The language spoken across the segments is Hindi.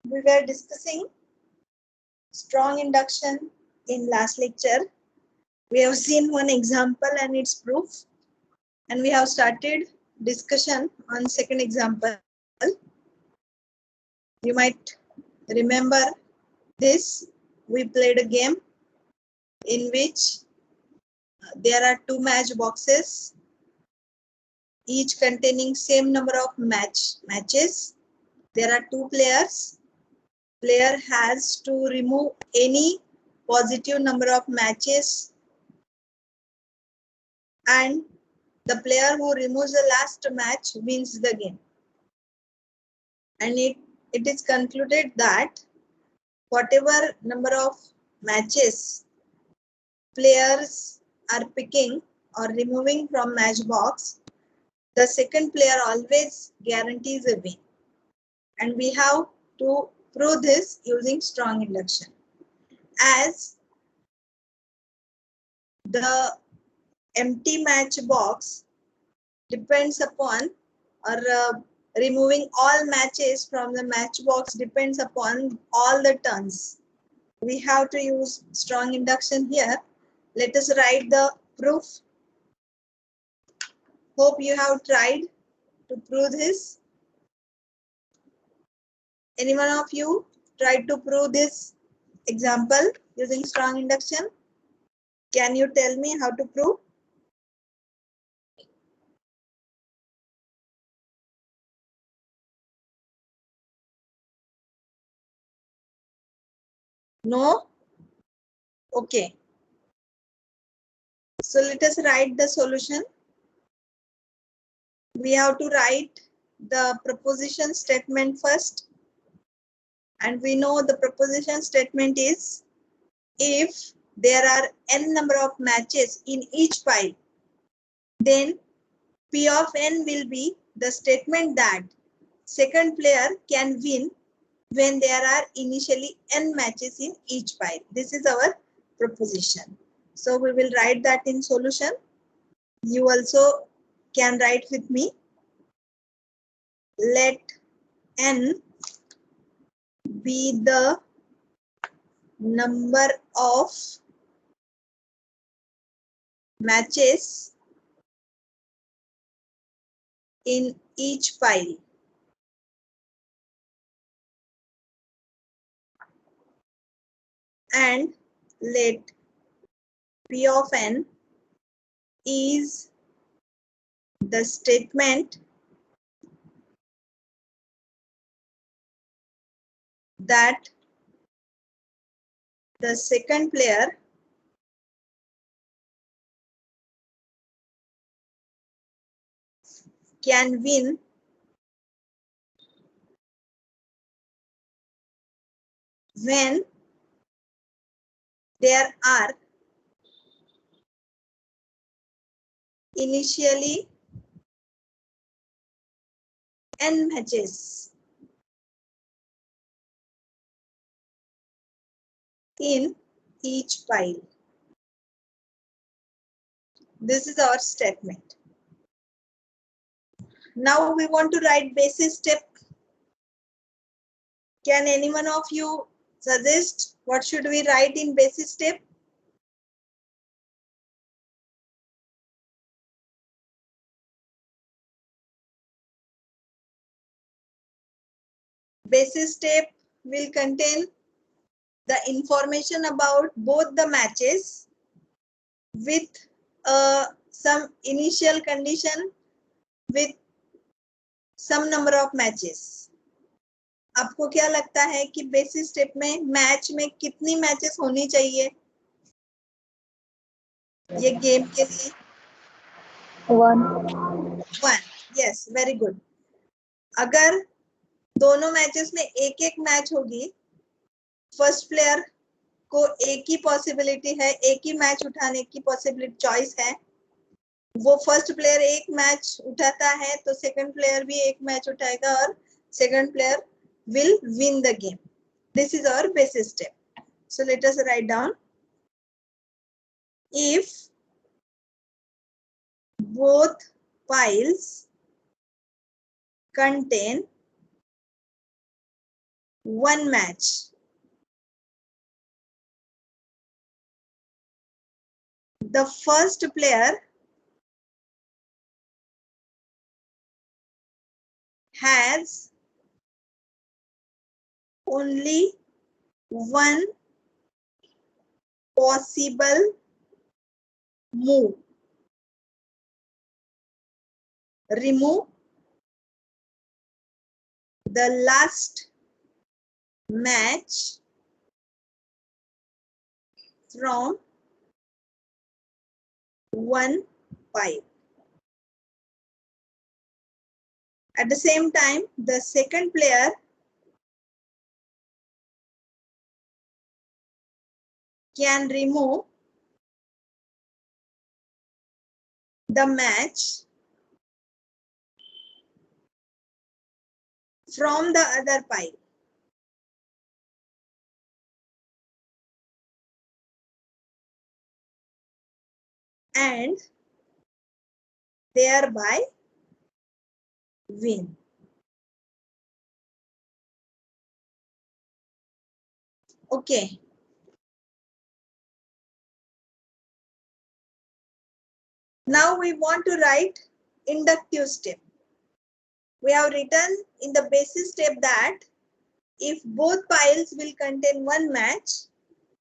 We were discussing strong induction in last lecture. We have seen one example and its proof, and we have started discussion on second example. You might remember this. We played a game in which there are two match boxes, each containing same number of matches. There are two players. Player has to remove any positive number of matches, and the player who removes the last match wins the game. And it is concluded that whatever number of matches players are picking or removing from match box, the second player always guarantees a win. And we have to prove this using strong induction. As the empty match box depends upon, or removing all matches from the match box depends upon all the turns. We have to use strong induction here. Let us write the proof. Hope you have tried to prove this. Any one of you tried to prove this example using strong induction? Can you tell me how to prove? No? Okay. So let us write the solution. We have to write the proposition statement first. And we know the proposition statement is, if there are n number of matches in each pile, then P of n will be the statement that second player can win when there are initially n matches in each pile. This is our proposition. So we will write that in solution. You also can write with me. Let n be the number of matches in each pile. And let P of n is the statement that the second player can win when there are initially n matches in each pile. This is our statement. Now we want to write basis step. Can any one of you suggest what should we write in basis step? Basis step will contain the information about both the matches with some initial condition with some number of matches. आपको क्या लगता है कि बेसिस स्टेप में मैच में कितनी मैचेस होनी चाहिए ये गेम के लिए? 1. Yes, very good. अगर दोनों मैचेस में एक एक मैच होगी, फर्स्ट प्लेयर को एक ही पॉसिबिलिटी है, एक ही मैच उठाने की पॉसिबिलिटी चॉइस है. वो फर्स्ट प्लेयर एक मैच उठाता है तो सेकंड प्लेयर भी एक मैच उठाएगा और second player will win the game. This is our basis step. So let us write down, if both piles contain one match. The first player has only one possible move. Remove the last match from one pile. At the same time, the second player can remove the match from the other pile. And thereby win. Okay. Now we want to write inductive step. We have written in the basis step that if both piles will contain one match,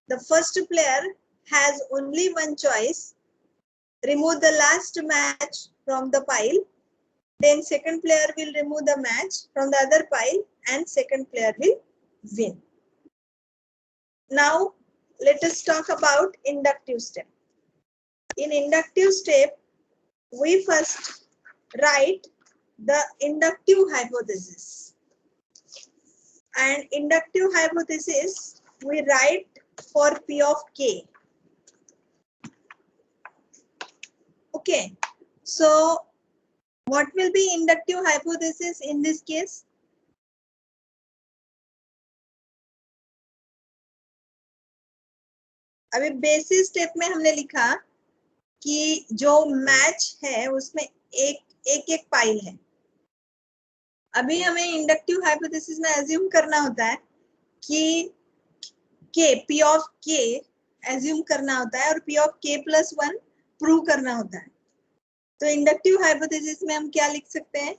the first player has only one choice. Remove the last match from the pile. Then second player will remove the match from the other pile and second player will win. Now let us talk about inductive step. In inductive step, we first write the inductive hypothesis. And inductive hypothesis we write for P of K. Okay, so what will be inductive hypothesis in this case? अभी बेसिस स्टेप में हमने लिखा कि जो मैच है उसमें एक पाइल है. अभी हमें इंडक्टिव हाइपोथेसिस में एज्यूम करना होता है कि के पी ऑफ के एज्यूम करना होता है और पी ऑफ के प्लस वन प्रूव करना होता है. तो इंडक्टिव हाइपोथेसिस में हम क्या लिख सकते हैं?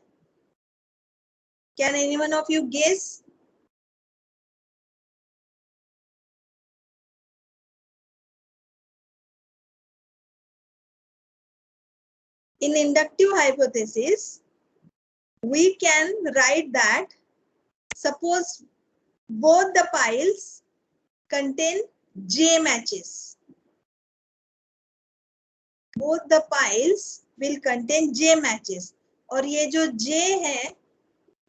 Can anyone of you guess? In inductive hypothesis, we can write that suppose both the piles contain J matches. Both the piles will contain J matches. और ये जो J है,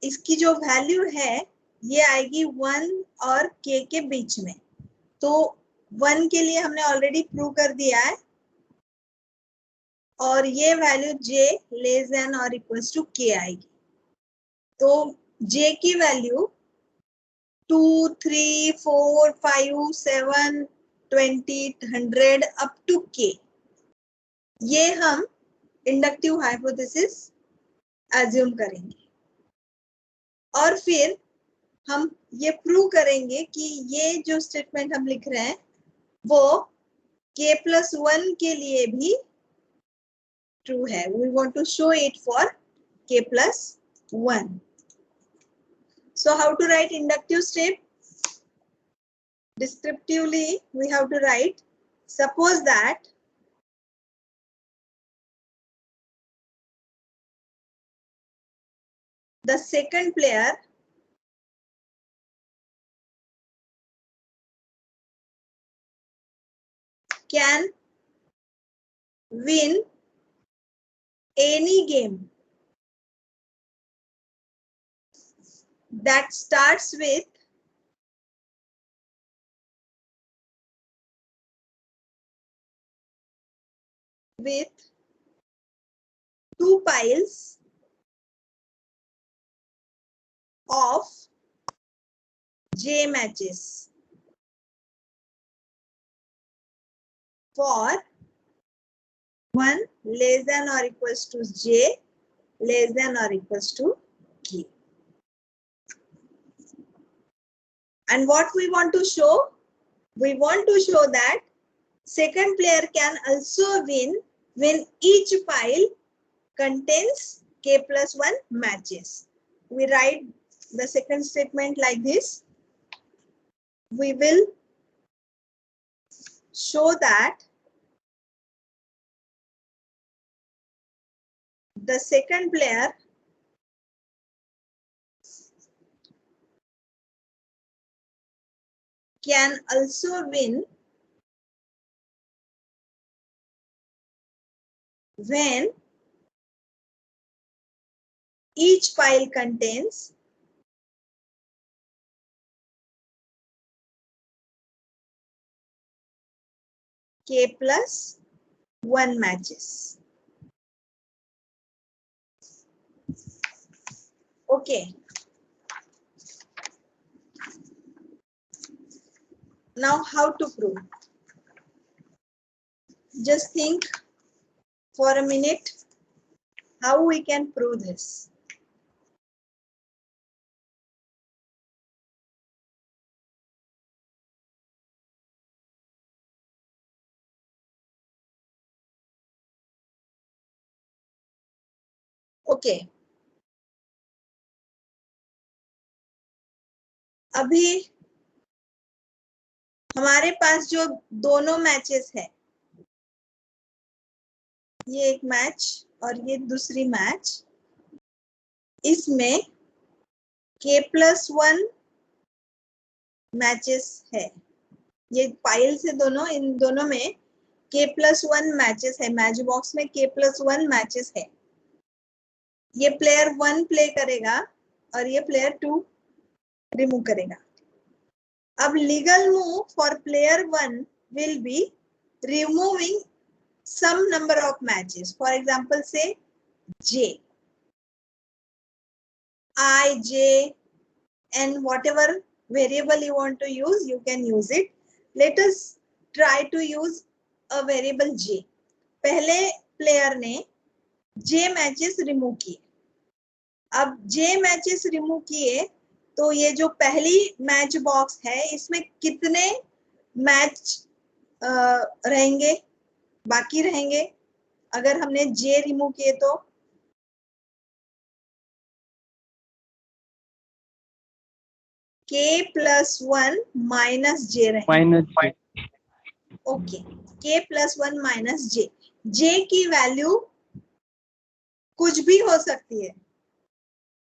इसकी जो वैल्यू है, ये आएगी 1 और K के बीच में. तो 1 के लिए हमने ऑलरेडी प्रूव कर दिया है. और ये वैल्यू J लेस देन और इक्वल्स टू K आएगी. तो J की वैल्यू 2, 3, 4, 5, 7, 20, 100 अप टू K. ये हम इंडक्टिव हाइपोथेसिस एज्यूम करेंगे और फिर हम ये प्रूव करेंगे कि ये जो स्टेटमेंट हम लिख रहे हैं वो K+1 के लिए भी ट्रू है. We want to show it for K+1. So how to write inductive step? Descriptively, we have to write, suppose that the second player can win any game that starts with two piles of J matches for 1 less than or equals to J less than or equals to K. And what we want to show? We want to show that second player can also win when each pile contains k plus 1 matches. We write the second statement like this. We will show that the second player can also win when each pile contains k plus 1 matches. Okay. Now how to prove? Just think for a minute how we can prove this. Okay. अभी हमारे पास जो दोनों मैचेस है, ये एक मैच और ये दूसरी मैच, इसमें k plus 1 मैचेस है। ये पाइल से दोनों, इन दोनों में k plus 1 मैचेस है। मैच बॉक्स में k plus 1 मैचेस है। ये प्लेयर 1 प्ले करेगा और ये प्लेयर 2 रिमूव करेगा। अब legal move for player 1 will be removing some number of matches. For example, say J, I, J, and whatever variable you want to use, you can use it. Let us try to use a variable J. पहले प्लेयर ने J मैचेस रिमूव किए। अब J मैचेस रिमूव किए तो ये जो पहली मैच बॉक्स है, इसमें कितने मैच रहेंगे, बाकी रहेंगे? अगर हमने J रिमूव किए तो k plus 1 minus j रहेंगे। Okay, k plus 1 minus j। j की वैल्यू कुछ भी हो सकती है।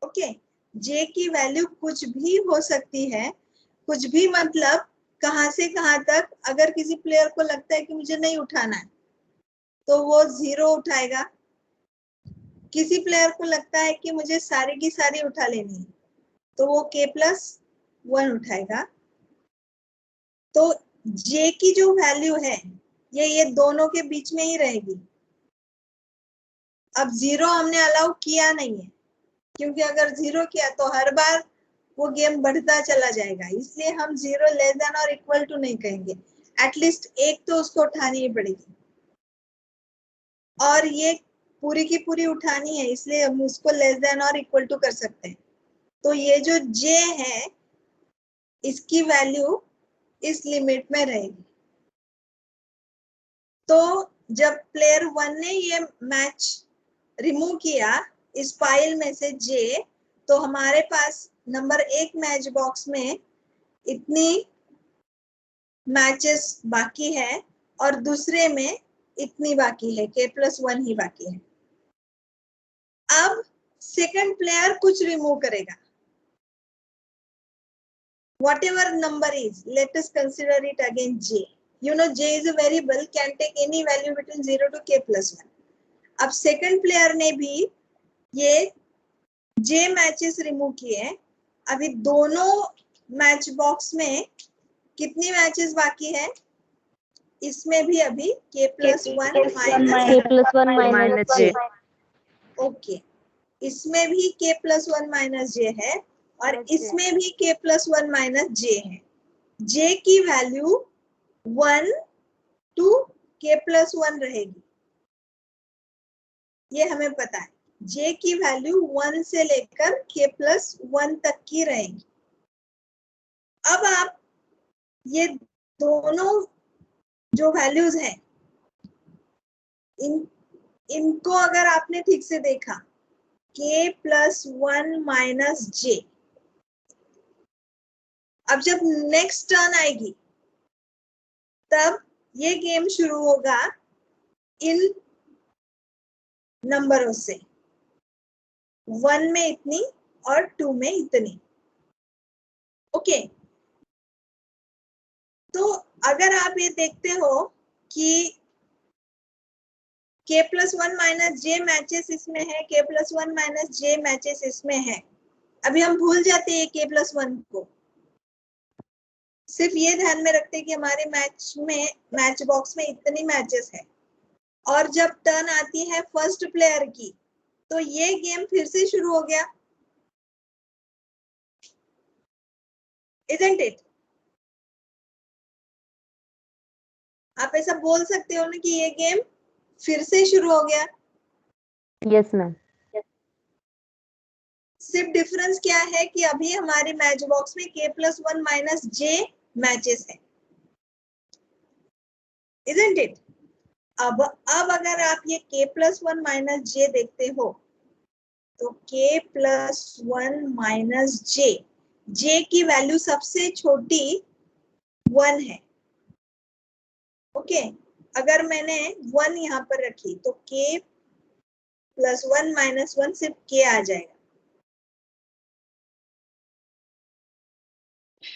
ओके, j की वैल्यू कुछ भी हो सकती है। कुछ भी मतलब कहां से कहां तक? अगर किसी प्लेयर को लगता है कि मुझे नहीं उठाना है तो वो 0 उठाएगा। किसी प्लेयर को लगता है कि मुझे सारी की सारी उठा लेनी है तो वो k plus 1 उठाएगा। तो j की जो वैल्यू है ये दोनों के बीच में ही रहेगी। अब 0 हमने अलाउ किया नहीं है, क्योंकि अगर 0 किया तो हर बार वो गेम बढ़ता चला जाएगा। इसलिए हम 0 लेस देन और इक्वल टू नहीं कहेंगे। एटलीस्ट एक तो उसको उठानी ही पड़ेगी और ये पूरी की पूरी उठानी है, इसलिए हम उसको लेस देन और इक्वल टू कर सकते हैं। तो ये जो j है इसकी वैल्यू इस लिमिट में रहेगी। तो जब प्लेयर 1 ने ये मैच रिमूव किया इस पाइल में से j, तो हमारे पास नंबर 1 मैच बॉक्स में इतनी मैचेस बाकी है और दूसरे में इतनी बाकी है, k plus 1 ही बाकी है। अब सेकंड प्लेयर कुछ रिमूव करेगा, whatever number is, let us consider it again j. You know j is a variable, can take any value between 0 to k plus 1. अब सेकंड प्लेयर ने भी ये j मैचेस रिमूव किए। अभी दोनों मैच बॉक्स में कितनी मैचेस बाकी है? इसमें भी अभी k plus 1 minus j। Okay, इसमें भी k plus 1 minus j है और इसमें भी k plus 1 minus j है। j की वैल्यू 1 to k plus 1 रहेगी, ये हमें पता है। j की वैल्यू 1 से लेकर k plus 1 तक की रहेगी। अब आप ये दोनों जो वैल्यूज हैं इनको अगर आपने ठीक से देखा k+1 माइनस जे, अब जब नेक्स्ट टर्न आएगी तब ये गेम शुरू होगा इन नंबरों से, 1 में इतनी और 2 में इतनी। ओके, तो अगर आप ये देखते हो कि k+1 माइनस जे मैचेस इसमें है, k+1 माइनस जे मैचेस इसमें है, अभी हम भूल जाते हैं k+1 को, सिर्फ ये ध्यान में रखते हैं कि हमारे मैच बॉक्स में इतनी मैचेस है, और जब टर्न आती है फर्स्ट प्लेयर की तो ये गेम फिर से शुरू हो गया, isn't it? आप ऐसा बोल सकते हो ना कि ये गेम फिर से शुरू हो गया। Yes ma'am. सिर्फ डिफरेंस क्या है कि अभी हमारे मैच बॉक्स में k+1 माइनस जे मैचेस है, isn't it? अब अगर आप ये k+1 माइनस जे देखते हो तो k+1 माइनस जे की वैल्यू सबसे छोटी 1 है। ओके, अगर मैंने 1 यहाँ पर रखी तो k+1 माइनस 1 सिर्फ k आ जाएगा,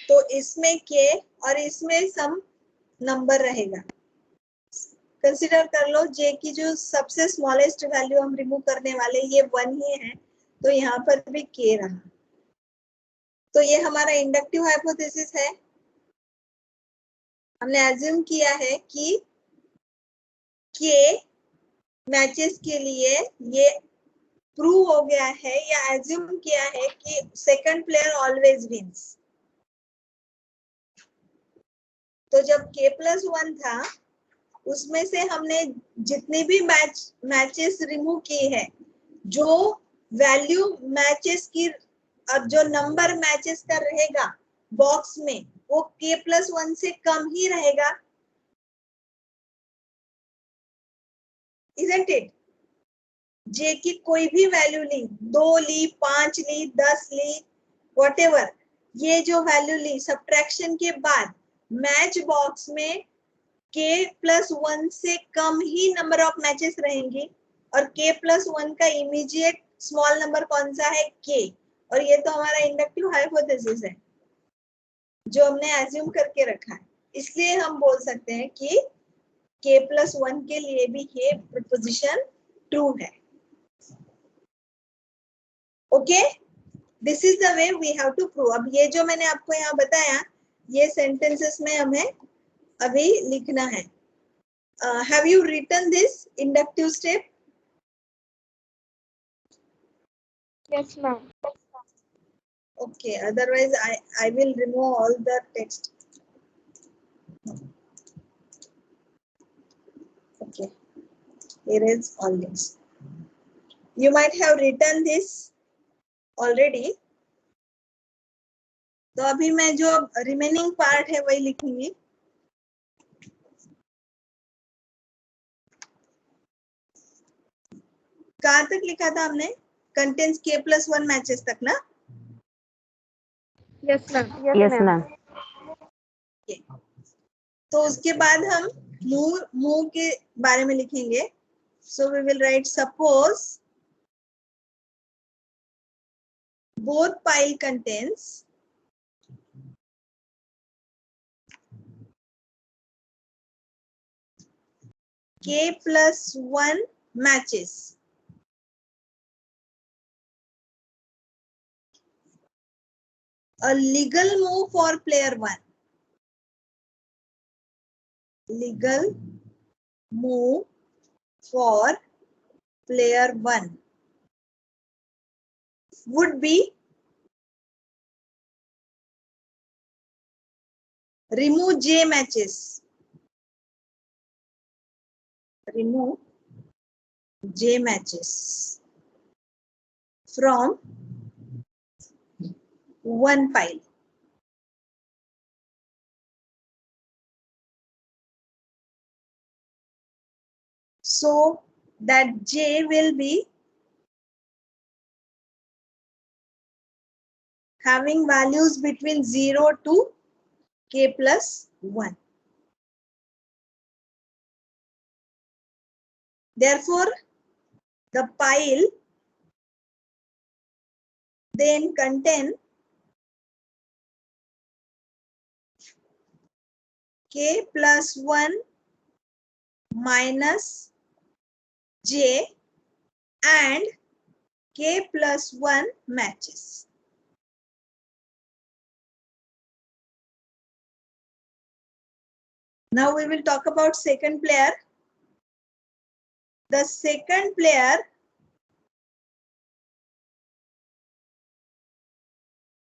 तो इसमें k और इसमें सम नंबर रहेगा। कंसिडर कर लो j की जो सबसे स्मॉलेस्ट वैल्यू हम रिमूव करने वाले ये 1 ही है, तो यहाँ पर भी k रहा, तो ये हमारा इंडक्टिव हाइपोथेसिस है। हमने एज्यूम किया है कि k मैचेस के लिए ये प्रूव हो गया है, या एज्यूम किया है कि सेकंड प्लेयर ऑलवेज विंस। तो जब k+1 था उसमें से हमने जितने भी मैचेस रिमूव किए हैं, जो वैल्यू मैचेस की, अब जो नंबर मैचेस का रहेगा बॉक्स में वो k+1 से कम ही रहेगा, isn't it? जे की कोई भी वैल्यू ली, 2 ली, 5 ली, 10 ली, व्हाटएवर, ये जो वैल्यू ली सब्ट्रैक्शन के बाद मैच बॉक्स में k+1 से कम ही नंबर ऑफ मैचेस रहेंगी, और k+1 का इमीडिएट स्मॉल नंबर कौन सा है, k, और ये तो हमारा इंडक्टिव हाइपोथेसिस है जो हमने एज्यूम करके रखा है, इसलिए हम बोल सकते हैं कि k+1 के लिए भी ये प्रोपोजिशन ट्रू है। Okay, this is the way we have to prove. अब ये जो मैंने आपको यहाँ बताया ये सेंटेंसेस में हमें अभी लिखना है। Have you written this inductive step? Yes, ma'am. Okay, otherwise I will remove all the text. Okay, erase all this. You might have written this already. तो अभी मैं जो रिमेनिंग पार्ट है वही लिखूंगी। कहाँ तक लिखा था हमने? कंटेंट्स k+1 मैचेस तक ना? Yes, ma'am. Yes, ma'am. तो उसके बाद हम मूव के बारे में लिखेंगे। So we will write suppose both pile contains k+1 matches. A legal move for player 1. Legal move for player 1 would be remove j matches. Remove j matches from one pile. So that j will be having values between 0 to k plus 1. Therefore, the pile then contain k plus 1 minus j and k plus 1 matches. Now we will talk about second player. The second player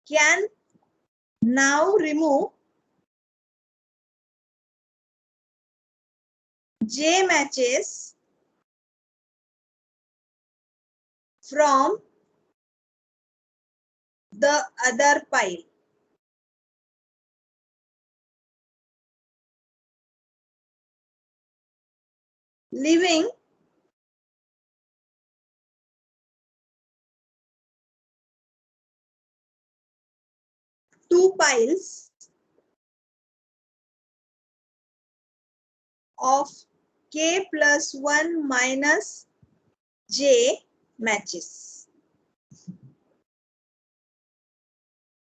can now remove j matches from the other pile. Leaving two piles of k plus 1 minus j matches.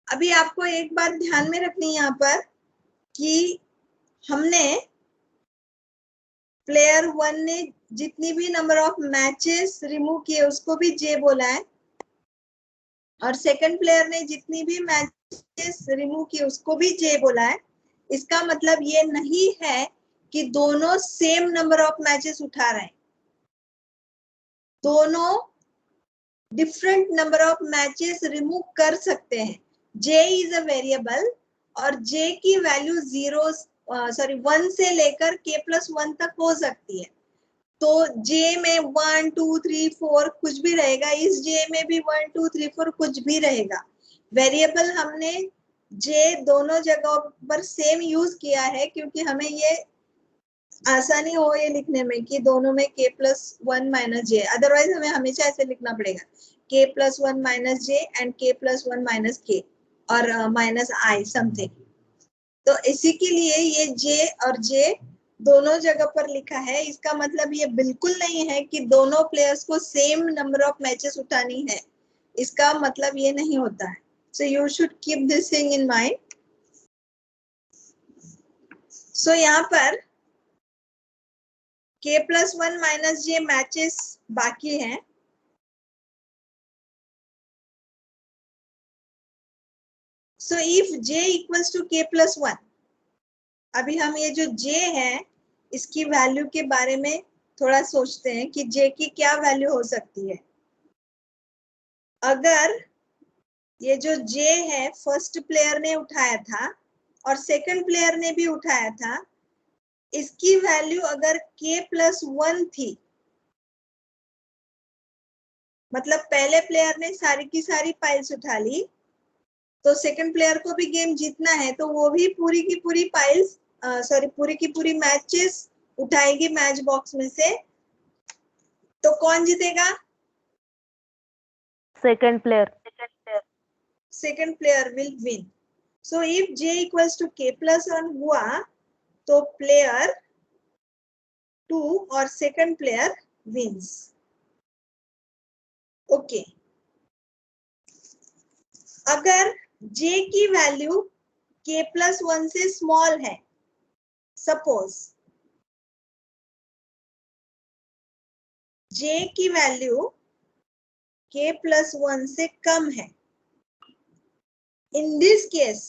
अभी आपको एक बात ध्यान में रखनी है यहाँ पर कि हमने प्लेयर 1 ने जितनी भी नंबर ऑफ मैचेस रिमूव किए उसको भी जे बोला है, और सेकंड प्लेयर ने जितनी भी मैचेस रिमूव किए उसको भी जे बोला है। इसका मतलब ये नहीं है कि दोनों सेम नंबर ऑफ मैचेस उठा रहे हैं, दोनों different number of matches remove कर सकते हैं। जे इज अ वेरिएबल और जे की वैल्यू 1 से लेकर k plus 1 तक हो सकती है। तो जे में 1 2 3 4 कुछ भी रहेगा, इस जे में भी 1 2 3 4 कुछ भी रहेगा। वेरिएबल हमने जे दोनों जगहों पर सेम यूज किया है क्योंकि हमें ये आसानी हो ये लिखने में कि दोनों में k plus 1 minus j, otherwise हमें हमेशा ऐसे लिखना पड़ेगा k plus 1 minus j and k plus 1 minus k और minus I something। तो इसी के लिए ये j और j दोनों जगह पर लिखा है। इसका मतलब ये बिल्कुल नहीं है कि दोनों प्लेयर्स को सेम नंबर ऑफ मैचेस उठानी है, इसका मतलब ये नहीं होता है। So you should keep this thing in mind. So यहाँ पर k plus 1 minus j matches बाकी हैं। So if j equals to k plus 1, अभी हम ये जो j है इसकी वैल्यू के बारे में थोड़ा सोचते हैं कि j की क्या वैल्यू हो सकती है। अगर ये जो j है फर्स्ट प्लेयर ने उठाया था और सेकंड प्लेयर ने भी उठाया था, इसकी वैल्यू अगर k plus 1 थी, मतलब पहले प्लेयर ने सारी की सारी पाइल्स उठा ली, तो सेकंड प्लेयर को भी गेम जीतना है तो वो भी पूरी की पूरी पाइल्स पूरी की पूरी मैचेस उठाएगी मैच बॉक्स में से। तो कौन जीतेगा? Second player will win. So if j equals to k plus 1 हुआ तो प्लेयर 2 और सेकंड प्लेयर विन्स। ओके, अगर j की वैल्यू k plus 1 से स्मॉल है, सपोज j की वैल्यू k plus 1 से कम है, इन दिस केस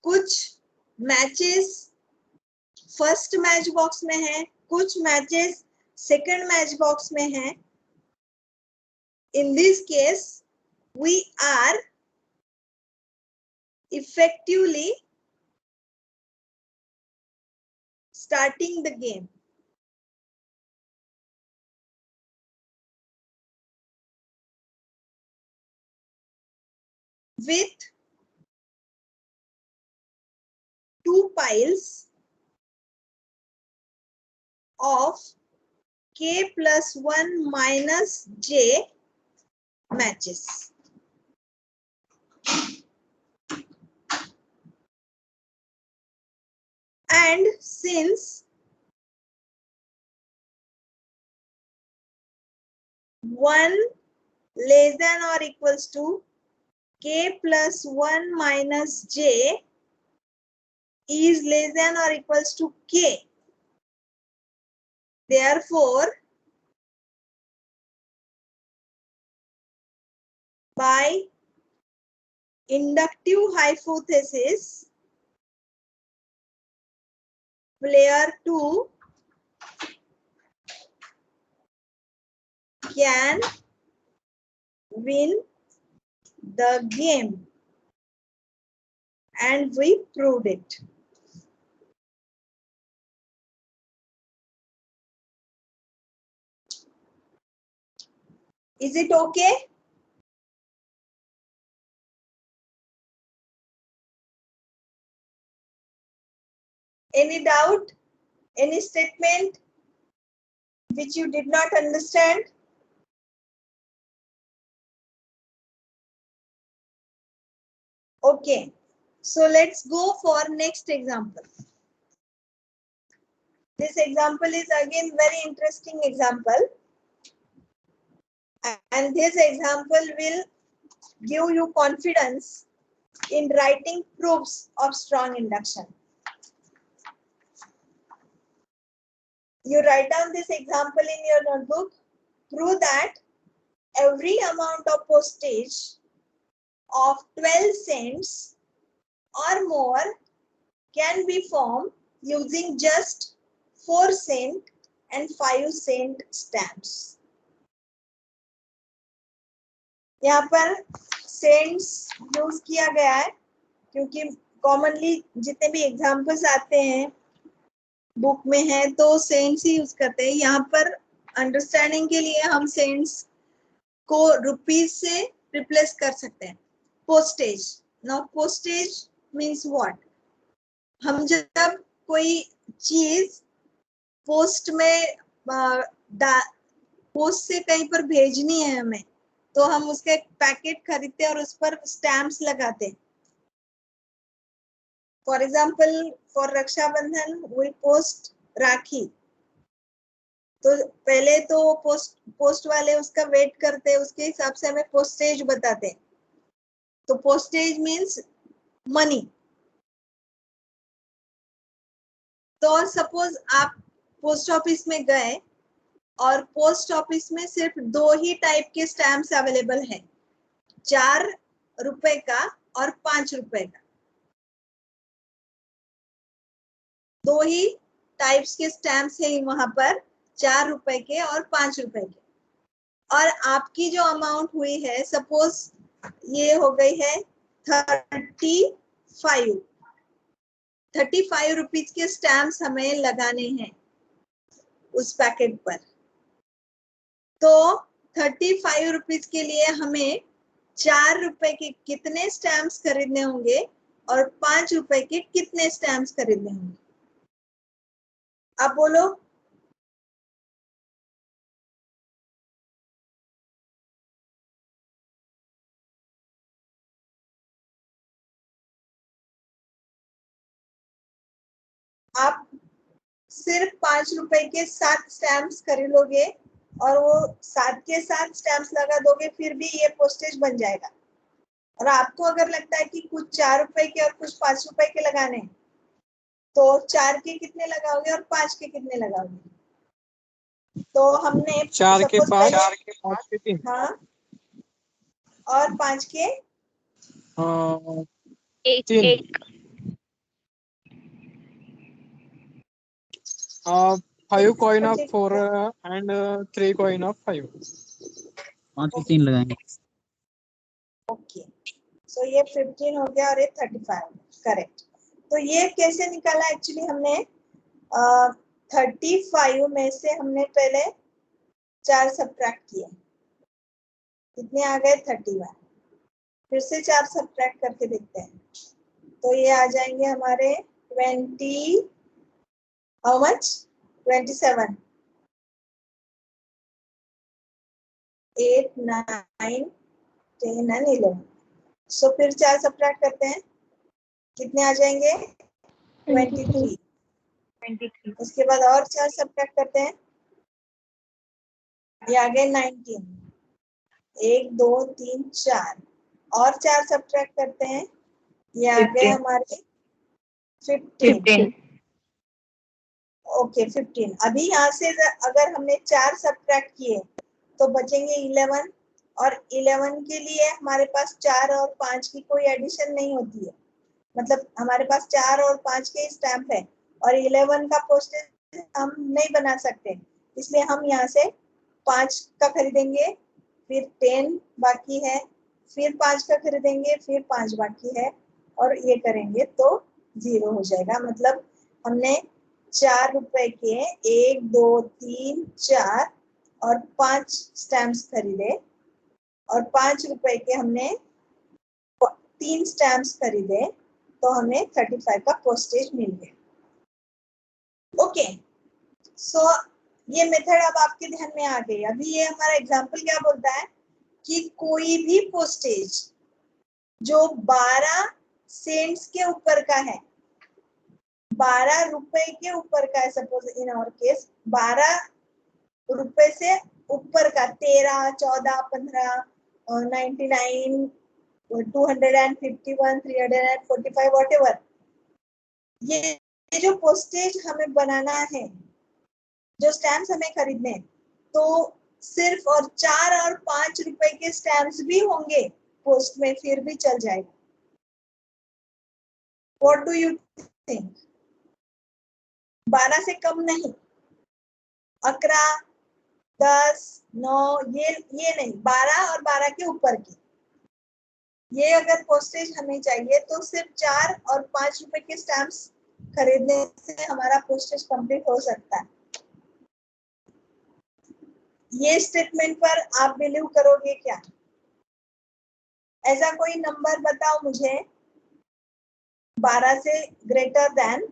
कुछ मैचेस फर्स्ट मैच बॉक्स में है, कुछ मैचेस सेकंड मैच बॉक्स में है। In this case we are effectively starting the game. With 2 piles of k plus 1 minus j matches. And since 1 less than or equals to k plus 1 minus j is less than or equals to k. Therefore, by inductive hypothesis, player 2 can win the game, and we proved it. Is it okay? Any doubt? Any statement which you did not understand? Okay, so let's go for next example. This example is again very interesting example, and this example will give you confidence in writing proofs of strong induction. You write down this example in your notebook. Prove that every amount of postage of 12 cents or more can be formed using just 4 cent and 5 cent stamps. यहाँ पर सेंट्स यूज किया गया है क्योंकि कॉमनली जितने भी एग्जाम्पल्स आते हैं बुक में है तो सेंट्स ही यूज करते हैं. यहाँ पर अंडरस्टैंडिंग के लिए हम सेंट्स को रुपीज से रिप्लेस कर सकते हैं. Postage. Now postage means what? हम जब कोई चीज पोस्ट में पोस्ट से कहीं पर भेजनी है हमें, तो हम उसके पैकेट खरीदते हैं और उस पर स्टैम्प्स लगाते हैं. For example, for Rakshabandhan we post rakhi. तो पहले तो पोस्ट वाले उसका वेट करते हैं, उसके हिसाब से हमें पोस्टेज बताते हैं. तो पोस्टेज मीन्स मनी. तो सपोज आप पोस्ट ऑफिस में गए और पोस्ट ऑफिस में सिर्फ 2 ही टाइप के स्टैम्प्स अवेलेबल हैं, 4 रुपए का और 5 रुपए का. 2 ही टाइप्स के स्टैम्प्स हैं वहां पर, 4 रुपए के और 5 रुपए के. और आपकी जो अमाउंट हुई है, सपोज ये हो गई है 35 रुपीज के स्टैम्प्स हमें लगाने हैं उस पैकेट पर. तो 35 रुपीज के लिए हमें 4 रुपए के कितने स्टैम्प्स खरीदने होंगे और 5 रुपए के कितने स्टैम्प्स खरीदने होंगे? आप बोलो. आप सिर्फ 5 रुपए के 7 स्टैम्प्स खरीदोगे और वो 7 के 7 स्टैम्प्स लगा दोगे, फिर भी ये पोस्टेज बन जाएगा. और आपको अगर लगता है कि कुछ 4 रुपए के और कुछ 5 रुपए के लगाने हैं, तो 4 के कितने लगाओगे और 5 के कितने लगाओगे? तो हमने 4 के 5 के 3. हाँ, और 5 के 3. 5 coin of 4 and 3 coin of 5. 5 के 3 लगाएंगे. ओके, सो ये 15 हो गया और ये 35. करेक्ट. तो ये कैसे निकाला? एक्चुअली हमने 35 में से हमने पहले 4 सब्ट्रैक्ट किए, कितने आ गए? 31. फिर से 4 सब्ट्रैक्ट करके देखते हैं, तो ये आ जाएंगे हमारे 20. How much? 27, 8, 9, 10 and 11. सो फिर 4 सब्ट्रैक्ट करते हैं, कितने आ जाएंगे? 23. उसके बाद और 4 सब्ट्रैक्ट करते हैं, ये आ गए 19. 1, 2, 3, 4 और 4 सब्ट्रैक्ट करते हैं, ये आ गए हमारे 15. ओके 15. अभी यहाँ से अगर हमने 4 सब्ट्रैक्ट किए तो बचेंगे 11, और 11 के लिए हमारे पास 4 और 5 की कोई एडिशन नहीं होती है, मतलब हमारे पास 4 और 5 के स्टैम्प है और 11 का पोस्टेज हम नहीं बना सकते, इसलिए हम यहाँ से 5 का खरीदेंगे, फिर 10 बाकी है, फिर 5 का खरीदेंगे, फिर 5 बाकी है, और ये करेंगे तो 0 हो जाएगा। मतलब हमने 4 रुपए के 1, 2, 3, 4 और 5 स्टैम्प्स खरीदे, और 5 रुपए के हमने 3 स्टैम्प्स खरीदे, तो हमें 35 का पोस्टेज मिल गया। ओके, सो ये मेथड अब आपके ध्यान में आ गई। अभी ये हमारा एग्जाम्पल क्या बोलता है कि कोई भी पोस्टेज जो 12 सेंट्स के ऊपर का है, 12 रुपए के ऊपर का है, सपोज इन आवर केस 12 रुपए से ऊपर का, 13, 14, 15, 99, 251, 345, whatever, ये जो पोस्टेज हमें बनाना है, जो स्टैम्प्स हमें खरीदने, तो सिर्फ और 4 और 5 रुपए के स्टैम्प्स भी होंगे पोस्ट में, फिर भी चल जाएगा। What do you think? 12 से कम नहीं, 11, 10, 9, ये नहीं, 12 और 12 के ऊपर की, ये अगर पोस्टेज हमें चाहिए तो सिर्फ 4 और 5 रुपए के स्टैम्प्स खरीदने से हमारा पोस्टेज कंप्लीट हो सकता है। ये स्टेटमेंट पर आप बिलीव करोगे क्या? ऐसा कोई नंबर बताओ मुझे 12 से ग्रेटर देन,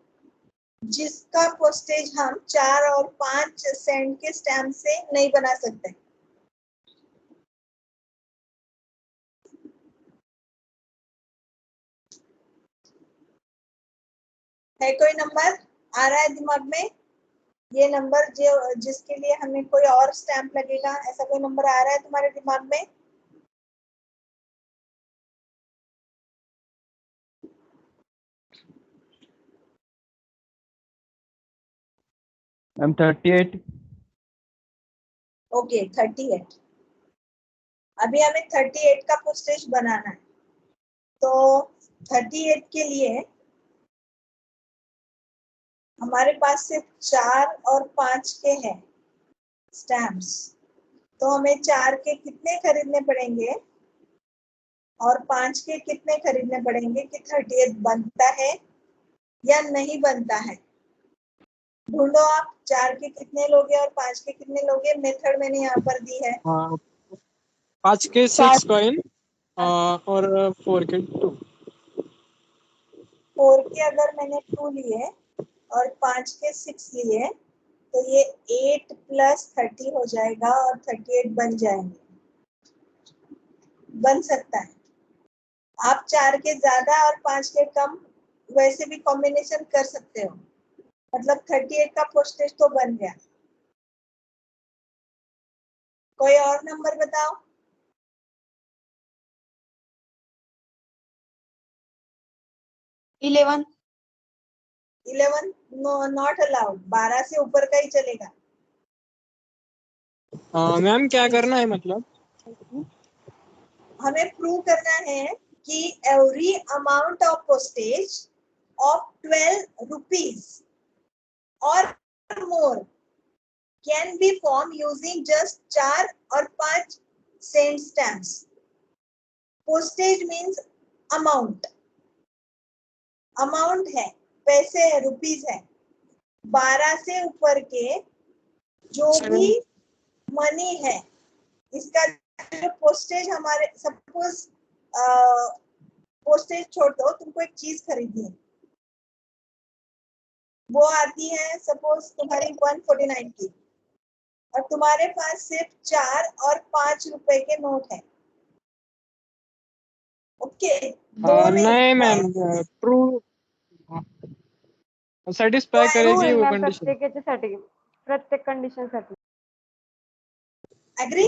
जिसका पोस्टेज हम 4 और 5 सेंट के स्टैम्प से नहीं बना सकते। है कोई नंबर आ रहा है दिमाग में? ये नंबर जो जिसके लिए हमें कोई और स्टैम्प लगेगा, ऐसा कोई नंबर आ रहा है तुम्हारे दिमाग में? मैम 38। ओके 38। अभी हमें 38 का पोस्टेज बनाना है, तो 38 के लिए हमारे पास सिर्फ 4 और 5 के हैं स्टैम्प्स, तो हमें 4 के कितने खरीदने पड़ेंगे और 5 के कितने खरीदने पड़ेंगे कि 38 बनता है या नहीं बनता है? ढूंढो आप, 4 के कितने लोगे और 5 के कितने लोगे। मेथड मैंने यहाँ पर दी है। 5 के 6 कॉइन और 4 के 2। 4 के अगर मैंने 2 लिए और 5 के 6 लिए, तो ये 8 + 30 हो जाएगा और 38 बन जाएंगे। बन सकता है। आप 4 के ज्यादा और 5 के कम वैसे भी कॉम्बिनेशन कर सकते हो, मतलब 38 का पोस्टेज तो बन गया। कोई और नंबर बताओ। 11 नॉट अलाउड, 12 से ऊपर का ही चलेगा। मैम क्या करना है मतलब? हमें प्रूव करना है कि every amount of postage of 12 rupees or more can be form using just 4 or 5 cent stamps. Postage means amount, amount है, पैसे है, रुपीज है। 12 से ऊपर के जो भी मनी है, इसका जो पोस्टेज हमारे, सपोज पोस्टेज छोड़ दो, तुमको एक चीज खरीदनी है, वो आती है सपोज तुम्हारी 149 की, और तुम्हारे पास सिर्फ 4 और 5 रुपए के नोट है। ओके, दो नहीं, नहीं मैम, ट्रू सॅटिस्फाय तो करेगी वो मॅम कंडिशन. प्रत्येकाच्यासाठी, प्रत्येक कंडिशन साठी. Agree?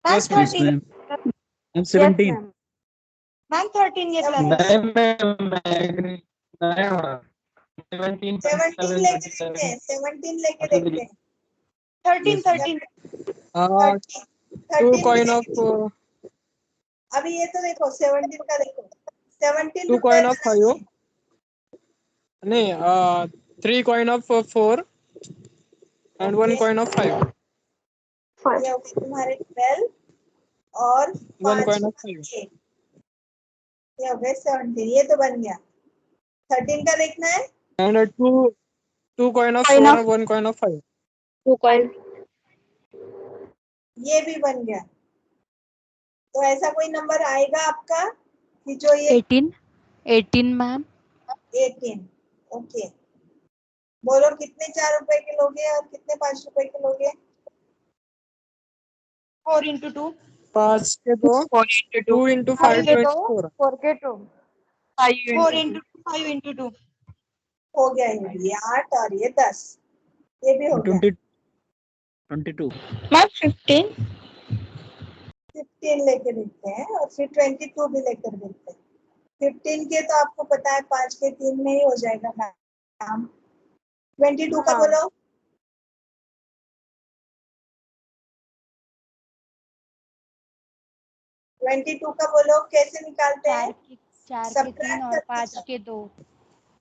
Yes, ma'am. Yes, ma'am. I'm 17. Ma'am. Ma'am 13 ये क्लास नहीं मैम, मैं agree नहीं हो रहा. 17 लेके देखते हैं, 17 लेके देखते हैं, 13 टू 13 कॉइन लेके ऑफ अभी ये तो देखो 17 का देखो, 17 टू रुपए कॉइन ऑफ बनानी 5 है। नहीं, 3 coin of 4 and 1 Okay, coin of 5. ये हो गए तुम्हारे 12 और 1 5 coin of 5 8, ये हो गए 17, ये तो बन गया। 13 का देखना है, and 2 coin of Coin 4 of- and 1 coin of 5. 2 coin. ये भी बन गया। तो ऐसा कोई नंबर आएगा आपका कि जो ये 18 मैम। 18, ओके। बोलो कितने 4 रुपए के लोगे और कितने 5 रुपए के लोगे? 4 into 2 5 के 2, 4 into 2 2 into 5 5 24. 4K2. 4 into 2 5 into 2 हो गया ये 8 और ये 10, ये भी हो गया। 22. मैम 15 15 लेके देखते हैं और फिर 22 भी लेकर देखते हैं। 15 के तो आपको पता है 5 के 3 में ही हो जाएगा काम। 22 का हाँ। बोलो। 22 का बोलो, कैसे निकालते हैं? 4 के Subtract 3 और करके 5 सब। के 2।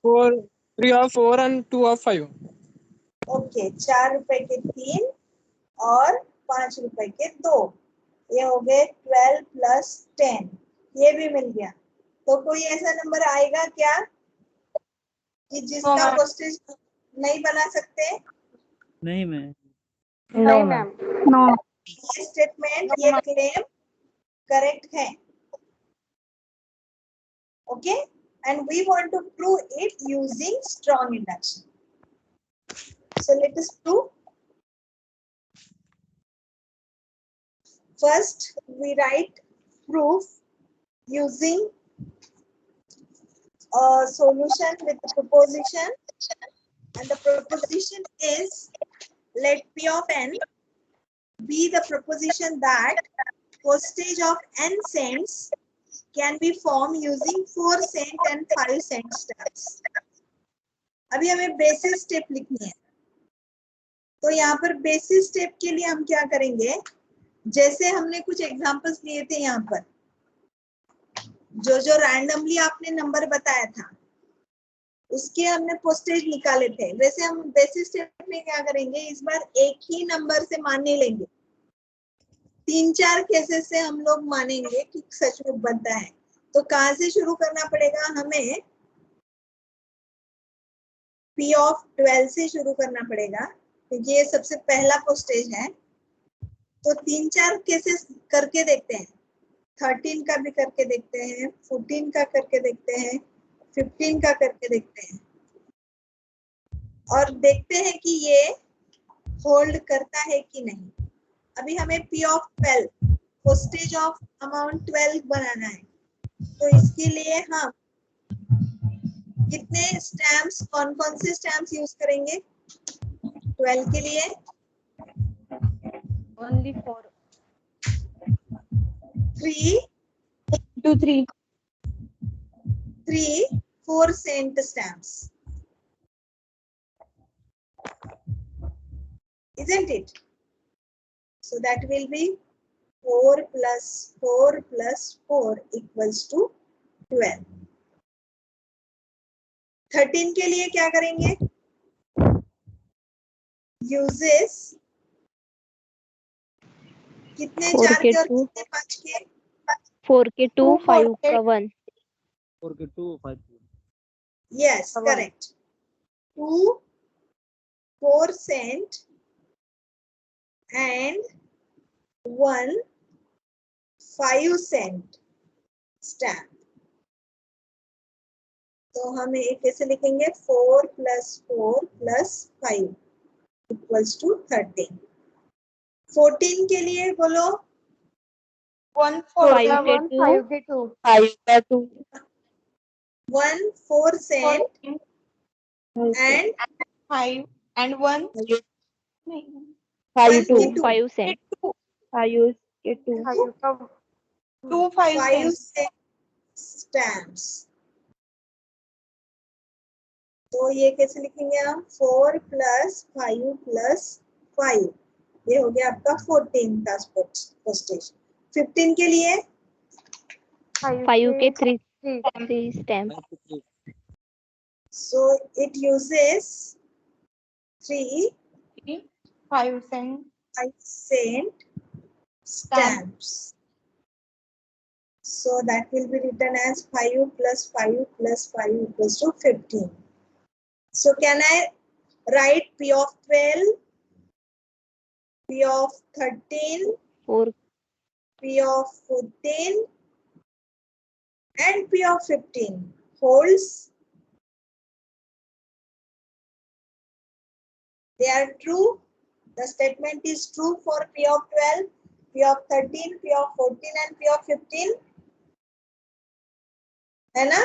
4, 3 of 4 and 2 of 5. ओके, 4 रुपए के 3 और 5 रुपए के 2, ये हो गए 12 प्लस 10, ये भी मिल गया। तो कोई ऐसा नंबर आएगा क्या कि जिसका हाँ। पोस्टेज नहीं बना सकते? नहीं मैम. नहीं मैम. नो ये स्टेटमेंट, ये क्लेम करेक्ट है। Okay, and we want to prove it using strong induction. So let us prove. First, we write proof using a solution with a proposition, and the proposition is let P of n be the proposition that postage of n cents can be formed using 4 cent and 5 cent stamps. अभी हमें बेसिस स्टेप लिखनी है, तो यहाँ पर बेसिस स्टेप के लिए हम क्या करेंगे, जैसे हमने कुछ एग्जांपल्स लिए थे यहाँ पर, जो रैंडमली आपने नंबर बताया था उसके हमने पोस्टेज निकाले थे, वैसे हम बेसिस स्टेप में क्या करेंगे, इस बार एक ही नंबर से मान नहीं लेंगे, 3-4 केसेस से हम लोग मानेंगे कि सच में बनता है। तो कहाँ से शुरू करना पड़ेगा हमें? P of 12 से शुरू करना पड़ेगा, क्योंकि ये सबसे पहला पोस्टेज है। तो 3-4 केसेस करके देखते हैं, 13 का भी करके देखते हैं, 14 का करके देखते हैं, 15 का करके देखते हैं, और देखते हैं कि ये होल्ड करता है कि नहीं। अभी हमें P of 12, postage of amount 12 बनाना है, तो इसके लिए हम कितने स्टैम्प्स, कौन कौन से स्टैम्प्स यूज करेंगे 12 के लिए? Only 4. 3 2 3 4 cent stamps, isn't it? So that will be 4 plus 4 plus 4 equals to 12. 13 के लिए क्या करेंगे? Uses कितने 4 4 के के और 2, कितने 5 के? 4 के 2, 5 का 1। 4 के 2 5. Yes, correct. 2 4 cent and 1 5 cent stamp. तो हम ये कैसे लिखेंगे 4 + 4 + 5 = 13। 14 के लिए बोलो 1 5 4 के 1 2 5 के 2 5 का 2 1 4 cent and 5 and 1 5 1 2 की 2 5 cent 5 के 2 5 का 2 5 5 cents cent stamps। तो ये कैसे लिखेंगे हम 4 + 5 + 5 ये हो गया आपका 14 का पोस्टेज। 15 के लिए 5 के 3 3 stamp so it uses 3 5 cents 5 cent stamps. So that will be written as 5 + 5 + 5 = 15. So can I write P of 12, P of 13, 4 P of 14 and P of 15 holds? They are true. The statement is true for P of 12, P of 13, P of 14 and P of 15. है ना?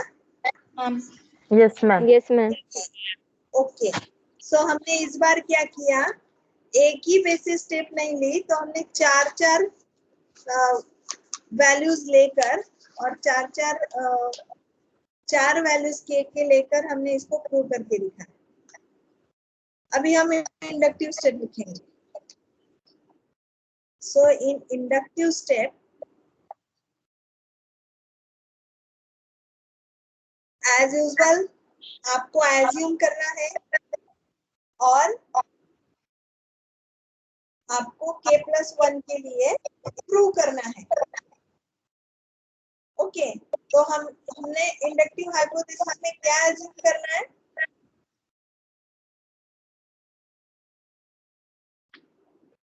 Yes ma'am yes ma'am okay so हमने इस बार क्या किया, एक ही बेसिस स्टेप नहीं ली, तो हमने चार वैल्यूज लेकर और चार वैल्यूज के लेकर हमने इसको प्रूव करके दिखा। अभी हम इंडक्टिव स्टेप लिखेंगे। सो इन इंडक्टिव स्टेप एज यूजुअल आपको एज्यूम करना है और आपको k+1 के लिए प्रूव करना है। ओके तो हमने इंडक्टिव हाइपोथेसिस में क्या एज्यूम करना है?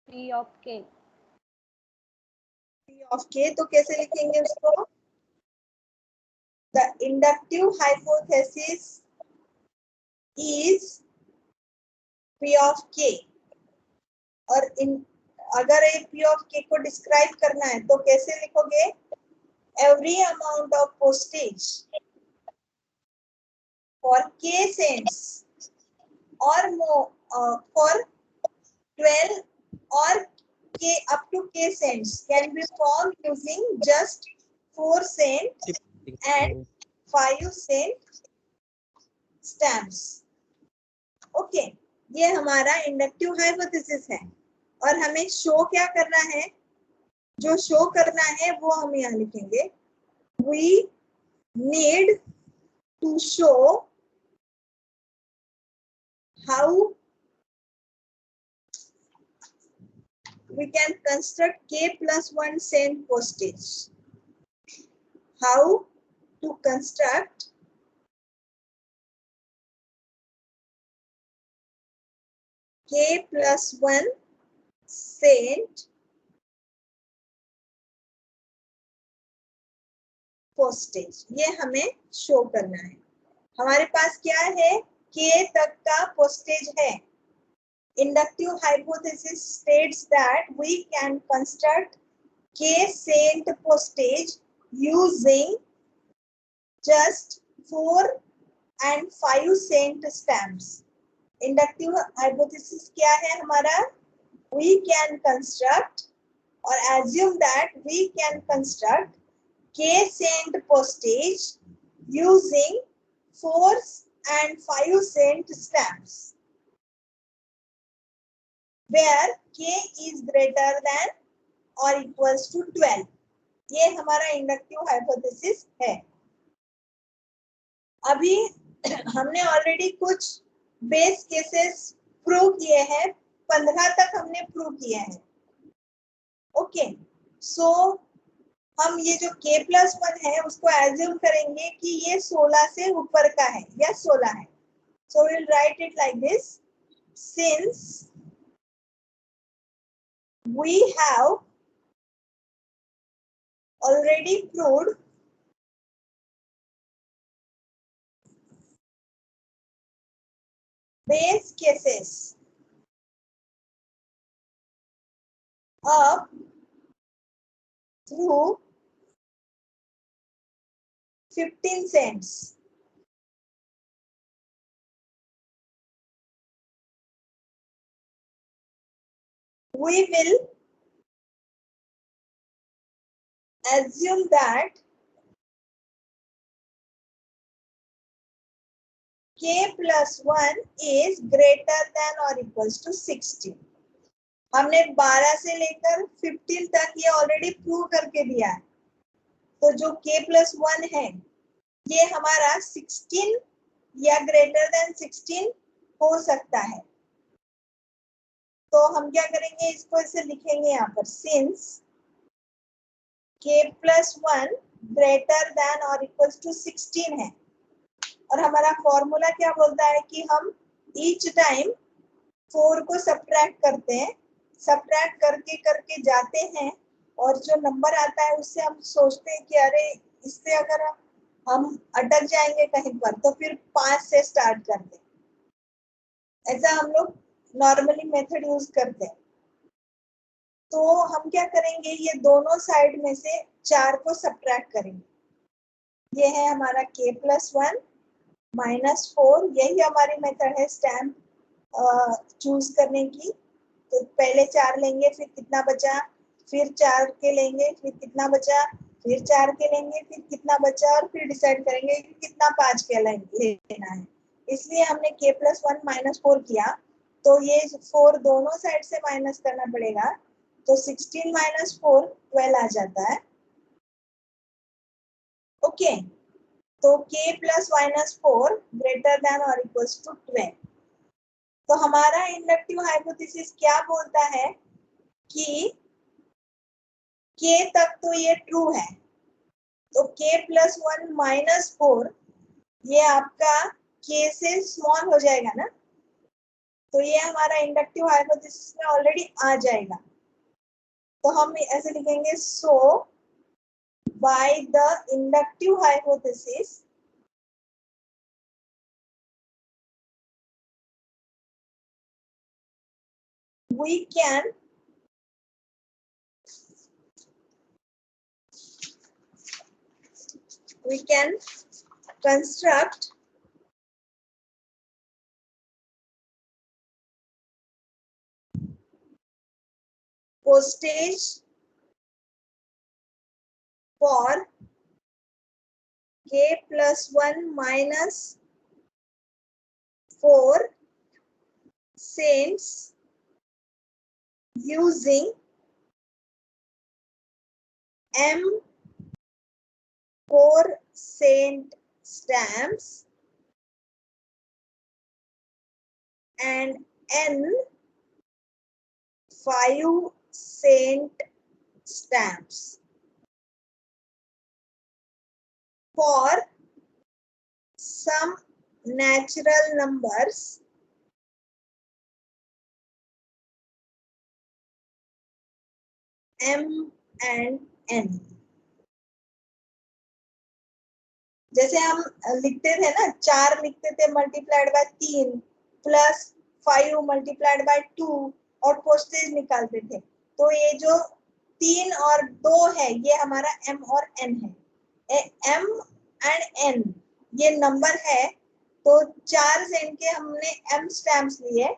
P of K P of k, तो कैसे लिखेंगे उसको? The inductive hypothesis is P of k और अगर एक P of k को डिस्क्राइब करना है तो कैसे लिखोगे? Every amount of postage for k cents or more for 12 or k up to k cents can be formed using just 4 cent and 5 cent stamps. Okay ये हमारा इंडक्टिव हाइपोथेसिस है और हमें शो क्या करना है? जो शो करना है वो हम यहाँ लिखेंगे। We need to show how we can construct k+1 cent postage. How to construct k+1 cent postage, ये हमें शो करना है। हमारे पास क्या है? k तक का पोस्टेज है। Inductive hypothesis states that we can construct k cent postage using just 4 and 5 cent stamps. Inductive hypothesis क्या है हमारा? We can construct or assume that we can construct k cent postage using 4 and 5 cent stamps where k is greater than or equals to 12. ये हमारा इंडक्टिव हाइपोथेसिस है। अभी हमने ऑलरेडी कुछ बेस केसेस प्रूव किए हैं, 15 तक हमने प्रूव किए हैं। ओके सो हम ये जो k+1 है उसको एज्यूम करेंगे कि ये 16 से ऊपर का है या 16 है। So will write it like this, since we have already proved base cases up through 15 cents. We will assume that k plus 1 is greater than or equals to 16. हमने 12 से लेकर 15 तक ये ऑलरेडी प्रूव करके दिया है. तो जो k plus 1 है ये हमारा 16 या ग्रेटर देन 16 हो सकता है. तो हम क्या करेंगे, इसको ऐसे लिखेंगे यहाँ पर, since k plus 1 greater than और इक्वल्स टू 16 है. और हमारा फॉर्मूला क्या बोलता है कि हम ईच टाइम 4 को सब्ट्रैक्ट करते हैं, सब्ट्रैक्ट करके करके जाते हैं और जो नंबर आता है उससे हम सोचते हैं कि अरे इससे अगर हम अटक जाएंगे कहीं पर तो फिर 5 से स्टार्ट करते हैं. ऐसा हम लोग नॉर्मली मेथड यूज करते हैं. तो हम क्या करेंगे, ये दोनों साइड में से 4 को सब्ट्रैक्ट करेंगे. ये है हमारा k plus 1 माइनस 4. यही हमारी मेथड है स्टैम्प चूज करने की. तो पहले 4 लेंगे, फिर कितना बचा, फिर 4 के लेंगे, फिर कितना बचा, फिर 4 के लेंगे, फिर कितना बचा, और फिर डिसाइड करेंगे कि कितना 5 के लेना है. इसलिए हमने k plus 1 माइनस 4 किया. तो ये 4 दोनों साइड से माइनस करना पड़ेगा. तो 16 माइनस 4 12 आ जाता है. ओके. तो k plus minus 4 greater than और इक्वल्स टू 12. तो हमारा इंडक्टिव हाइपोथेसिस क्या बोलता है कि k तक तो ये ट्रू है. तो k plus 1 माइनस 4 ये आपका k से स्मॉल हो जाएगा ना. तो ये हमारा इंडक्टिव हाइपोथेसिस में ऑलरेडी आ जाएगा. तो हम ऐसे लिखेंगे, so by the inductive hypothesis we can construct postage for k plus 1 minus 4 cents using M4 cent stamps and N 5 cent stamps for some natural numbers M and N. जैसे हम लिखते थे ना, 4 लिखते थे multiplied by 3 plus 5 multiplied by 2 और पोस्टेज निकालते थे. तो ये जो 3 और 2 है ये हमारा M और N है. M एंड N ये नंबर है. तो 4 सेंट के हमने M स्टैम्प्स लिए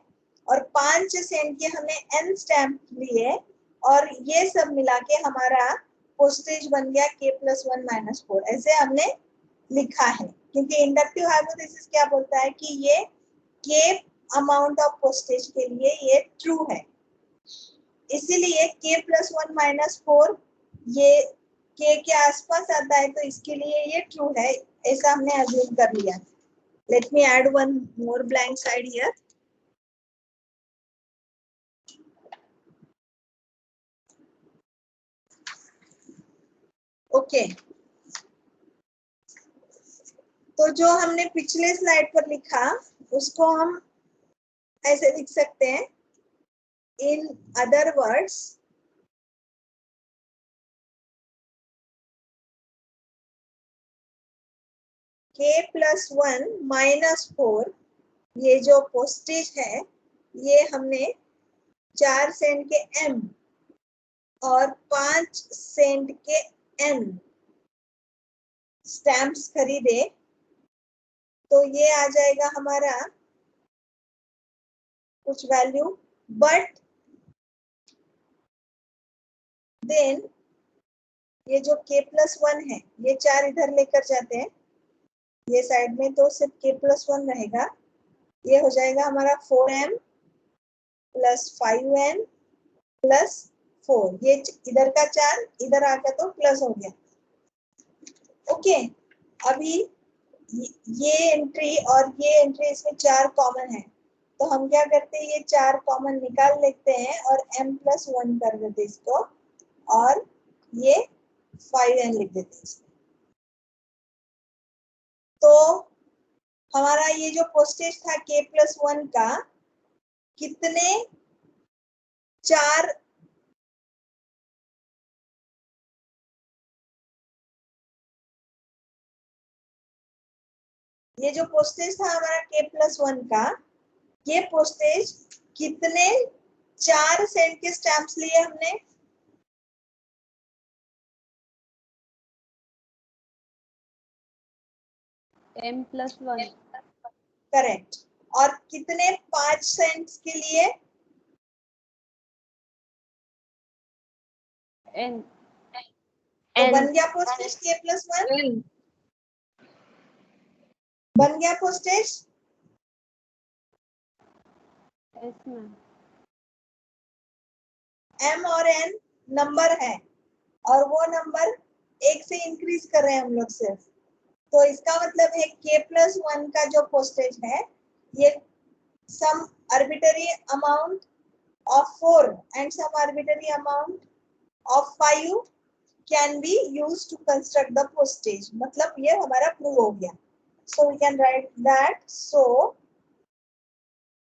और 5 सेंट के हमने N स्टैम्प लिए और ये सब मिला के हमारा पोस्टेज बन गया k plus 1 minus 4. ऐसे हमने लिखा है क्योंकि इंडक्टिव हाइपोथेसिस क्या बोलता है कि ये k अमाउंट ऑफ पोस्टेज के लिए ये ट्रू है. इसीलिए k plus 1 minus 4 ये k के आसपास आता है तो इसके लिए ये ट्रू है. ऐसा हमने अज्यूम कर लिया. Let me add one more blank side here. Okay. तो जो हमने पिछले स्लाइड पर लिखा उसको हम ऐसे लिख सकते हैं. In other words, k plus 1 minus 4 ये जो पोस्टेज है ये हमने 4 सेंट के M और 5 सेंट के N स्टैम्प्स खरीदे तो ये आ जाएगा हमारा कुछ वैल्यू, बट देन ये जो k+1 है ये 4 इधर लेकर जाते हैं ये साइड में, तो सिर्फ k+1 रहेगा। ये हो जाएगा हमारा 4m + 5n + 4, ये इधर का 4 इधर आकर तो प्लस हो गया। ओके, अभी ये एंट्री और ये एंट्री इसमें 4 कॉमन है, तो हम क्या करते हैं ये 4 कॉमन निकाल लेते हैं और m+1 कर देते इसको और ये 5n लिख देते हैं इसमें। तो हमारा ये जो पोस्टेज था k+1 का कितने 4 ये जो पोस्टेज था हमारा k+1 का, ये पोस्टेज कितने 4 सेंट के स्टैम्प्स लिए हमने? m+1 correct. और कितने 5 सेंट्स के लिए? n तो बन गया पोस्टेज k+1, बन गया पोस्टेज। yes ma'am. m और n नंबर है और वो नंबर 1 से इंक्रीज कर रहे हैं हम लोग सिर्फ, तो इसका मतलब है k+1 का जो पोस्टेज है ये some arbitrary amount of 4 and some arbitrary amount of 5 can be used to construct the postage, मतलब ये हमारा प्रूव हो गया। So we can write that, so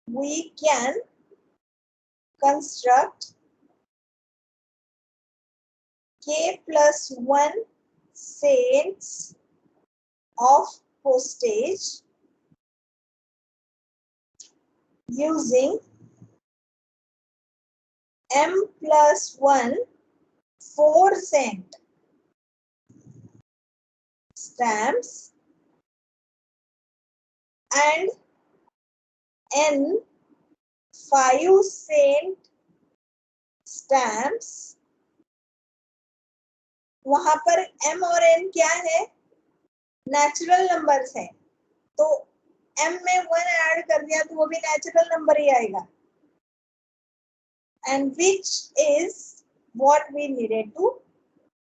we can construct k+1 cents of postage using m+1 4 cent stamps and n 5 cent stamps। वहां पर m और n क्या है? नेचुरल नंबर्स है, तो m में 1 ऐड कर दिया तो वो भी नेचुरल नंबर ही आएगा। And which is what we needed to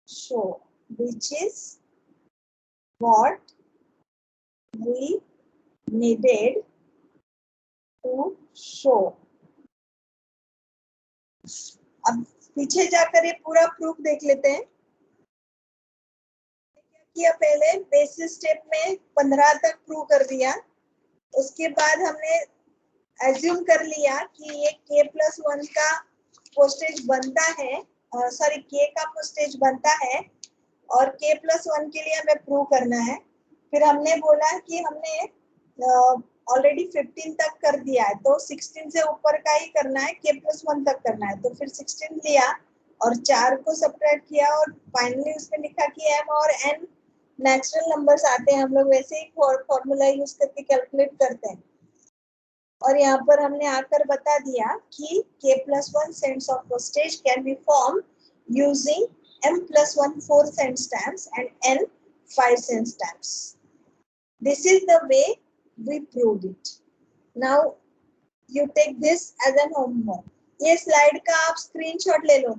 show, which is what we needed to show। अब पीछे जाकर ये पूरा प्रूफ देख लेते हैं। क्या किया पहले, बेसिस स्टेप में 15 तक प्रूव कर दिया, उसके बाद हमने एज्यूम कर लिया कि ये k+1 का पोस्टेज बनता है, सॉरी k का पोस्टेज बनता है और k+1 के लिए हमें प्रूव करना है। फिर हमने बोला कि हमने ऑलरेडी 15 तक कर दिया है तो 16 से ऊपर का ही करना है, k+1 तक करना है, तो फिर 16 लिया और 4 को सब्ट्रैक्ट किया और फाइनली उसमें लिखा कि m और n नेचुरल नंबर्स आते हैं, हम लोग वैसे ही फॉर्मूला यूज करके कैलकुलेट करते हैं। और यहाँ पर हमने आकर बता दिया कि k+1 cents of postage can be formed using m+1 4 cent stamps and n 5 cent stamps. This is the way we proved it. Now you take this as an homework. ये स्लाइड का आप स्क्रीनशॉट ले लो,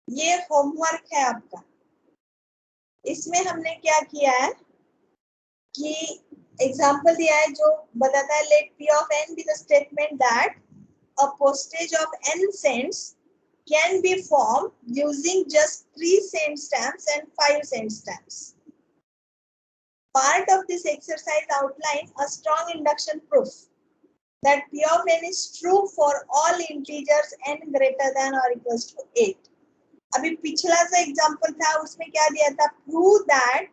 ये होमवर्क है आपका। इसमें हमने क्या किया है कि एग्जाम्पल दिया है जो बताता है let p of n be the statement that a postage of n cents can be formed using just 3 cent stamps and 5 cent stamps. Part of this exercise outlines a strong induction proof that p of n is true for all integers n greater than or equals to 8. अभी पिछला सा एग्जाम्पल था उसमें क्या दिया था, prove that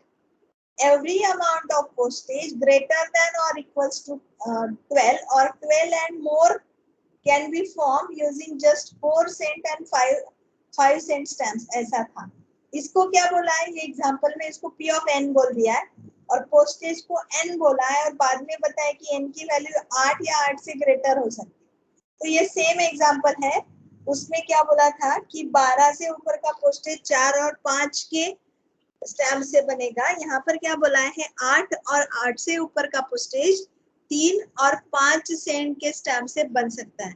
every amount of postage greater than or equals to 12 or 12 and more can be formed using just 4 cent and 5 cent stamps. ऐसा था. इसको क्या बोला है, ये एग्जांपल में इसको P of n बोल दिया है और पोस्टेज को n बोला है और बाद में बताया कि n की वैल्यू 8 या 8 से ग्रेटर हो सकती है. तो ये सेम एग्जांपल है. उसमें क्या बोला था कि 12 से ऊपर का पोस्टेज 4 और 5 के स्टैम्प से बनेगा. यहाँ पर क्या बोला है 8 और 8 से ऊपर का पोस्टेज 3 और 5 सेंट के स्टैम्प से बन सकता है.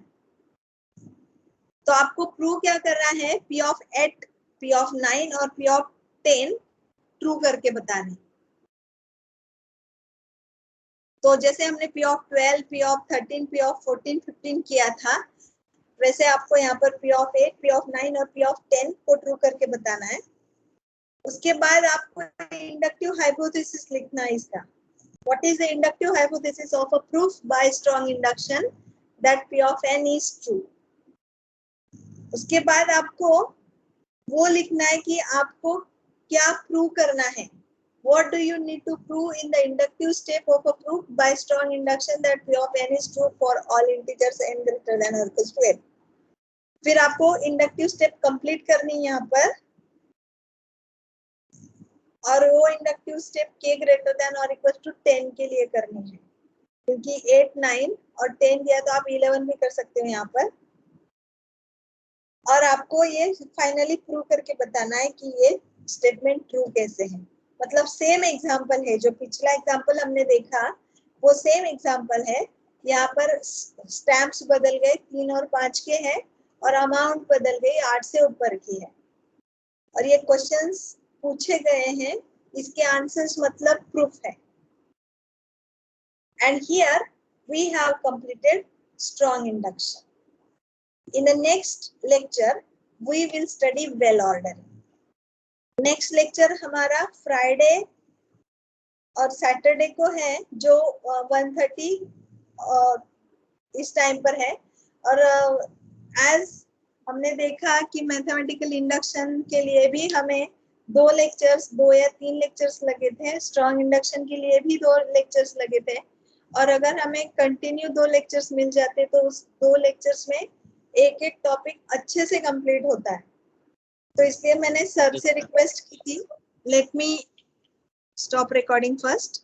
तो आपको प्रूव क्या करना है, P of 8, P of 9 और P of 10 ट्रू करके बताने. तो जैसे हमने P of 12, P of 13, P of 14, 15 किया था, वैसे आपको यहाँ पर P of 8, P of 9 और P of 10 को ट्रू करके बताना है. उसके बाद आपको इंडक्टिव हाइपोथेसिस लिखना है इसका. What is the inductive hypothesis of a proof by strong induction that P of n is true? उसके बाद आपको वो लिखना है कि आपको क्या प्रूव करना है. What do you need to prove in the inductive step of a proof by strong induction that P of n is true for all integers n greater than or equals to n? फिर आपको इंडक्टिव स्टेप कंप्लीट करनी है यहाँ पर और वो inductive step k greater than और इक्वल टू 10 के लिए करनी है, क्योंकि 8, 9 और 10 दिया तो आप 11 भी कर सकते हो यहाँ पर. और आपको ये फाइनली प्रूव करके बताना है कि ये स्टेटमेंट ट्रू कैसे है. मतलब सेम एग्जांपल है, जो पिछला एग्जांपल हमने देखा वो सेम एग्जांपल है. यहाँ पर स्टैम्प्स बदल गए 3 और 5 के हैं और अमाउंट बदल गई 8 से ऊपर की है और ये क्वेश्चंस पूछे गए हैं, इसके आंसर्स मतलब प्रूफ है. And here we have completed strong induction. In the next lecture, we will study well ordering. Next lecture हमारा फ्राइडे और सैटरडे को है, जो 1:30 इस टाइम पर है. और एज हमने देखा कि मैथमेटिकल इंडक्शन के लिए भी हमें 2 या 3 लेक्चर्स लगे थे. स्ट्रॉन्ग इंडक्शन के लिए भी 2 लेक्चर्स लगे थे. और अगर हमें कंटिन्यू 2 लेक्चर्स मिल जाते तो उस 2 लेक्चर्स में एक एक टॉपिक अच्छे से कंप्लीट होता है. तो इसलिए मैंने सर से रिक्वेस्ट की थी. Let me stop recording first.